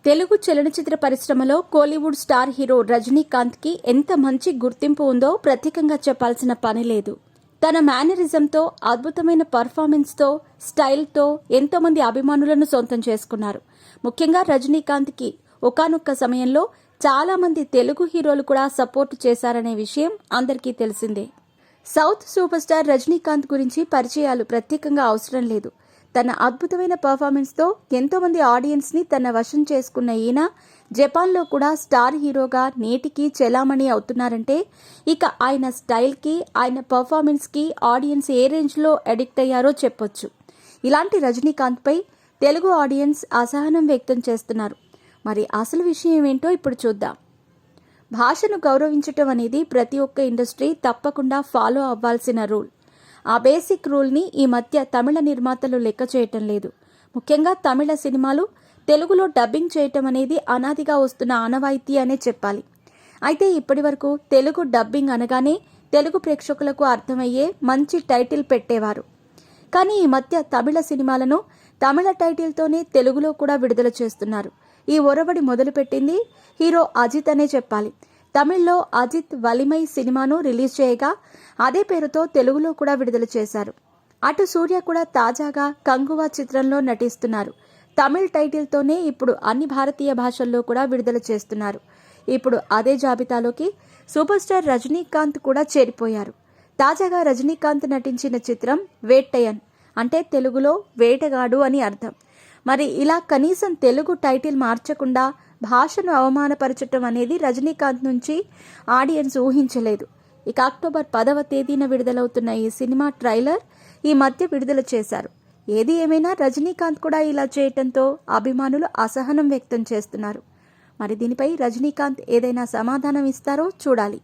తెలుగు చలనచిత్ర పరిశ్రమలో Kollywood star hero రజనీకాంత్కి ఎంత మంచి గుర్తింపు ఉందో ప్రత్యేకంగా చెప్పాల్సిన పని లేదు. తన మేనరిజంతో, అద్భుతమైన పర్ఫార్మెన్స్తో, స్టైల్తో ఎంతోమంది అభిమానులను సొంతం చేసుకున్నారు. ముఖ్యంగా రజనీకాంత్కి ఒకానొక్క సమయంలో చాలామంది తెలుగు హీరోలు కూడా సపోర్ట్ చేశారనే విషయం అందరికీ తెలిసిందే. సౌత్ సూపర్ స్టార్ రజనీకాంత్ గురించి పరిచయాలు ప్రత్యేకంగా అవసరం లేదు. తన అద్భుతమైన పర్ఫార్మెన్స్తో ఎంతోమంది ఆడియన్స్ని తన వశం చేసుకున్న ఈయన జపాన్లో కూడా స్టార్ హీరోగా నేటికి చెలామణి అవుతున్నారంటే ఇక ఆయన స్టైల్కి, ఆయన పర్ఫార్మెన్స్కి ఆడియన్స్ ఏ రేంజ్లో అడిక్ట్ అయ్యారో చెప్పొచ్చు. ఇలాంటి రజనీకాంత్పై తెలుగు ఆడియన్స్ అసహనం వ్యక్తం చేస్తున్నారు. మరి అసలు విషయం ఏంటో ఇప్పుడు చూద్దాం. భాషను గౌరవించటం అనేది ప్రతి ఒక్క ఇండస్ట్రీ తప్పకుండా ఫాలో అవ్వాల్సిన రూల్. ఆ బేసిక్ రూల్ని ఈ మధ్య తమిళ నిర్మాతలు లెక్క చేయటం లేదు. ముఖ్యంగా తమిళ సినిమాలు తెలుగులో డబ్బింగ్ చేయటం అనేది అనాదిగా వస్తున్న ఆనవాయితీ అనే చెప్పాలి. అయితే ఇప్పటి వరకు తెలుగు డబ్బింగ్ అనగానే తెలుగు ప్రేక్షకులకు అర్థమయ్యే మంచి టైటిల్ పెట్టేవారు. కానీ ఈ మధ్య తమిళ సినిమాలను తమిళ టైటిల్తోనే తెలుగులో కూడా విడుదల చేస్తున్నారు. ఈ ఒరవడి మొదలుపెట్టింది హీరో అజిత్ అనే చెప్పాలి. తమిళ్లో అజిత్ వలిమై సినిమాను రిలీజ్ చేయగా అదే పేరుతో తెలుగులో కూడా విడుదల చేశారు. అటు సూర్య కూడా తాజాగా కంగువా చిత్రంలో నటిస్తున్నారు. తమిళ్ టైటిల్తోనే ఇప్పుడు అన్ని భారతీయ భాషల్లో కూడా విడుదల చేస్తున్నారు. ఇప్పుడు అదే జాబితాలోకి సూపర్ స్టార్ రజనీకాంత్ కూడా చేరిపోయారు. తాజాగా రజనీకాంత్ నటించిన చిత్రం వేట్టయన్, అంటే తెలుగులో వేటగాడు అని అర్థం. మరి ఇలా కనీసం తెలుగు టైటిల్ మార్చకుండా భాషను అవమానపరచటం అనేది రజనీకాంత్ నుంచి ఆడియన్స్ ఊహించలేదు. ఇక అక్టోబర్ 10వ తేదీన విడుదలవుతున్న ఈ సినిమా ట్రైలర్ ఈ మధ్య విడుదల చేశారు. ఏది ఏమైనా రజనీకాంత్ కూడా ఇలా చేయటంతో అభిమానులు అసహనం వ్యక్తం చేస్తున్నారు. మరి దీనిపై రజనీకాంత్ ఏదైనా సమాధానం ఇస్తారో చూడాలి.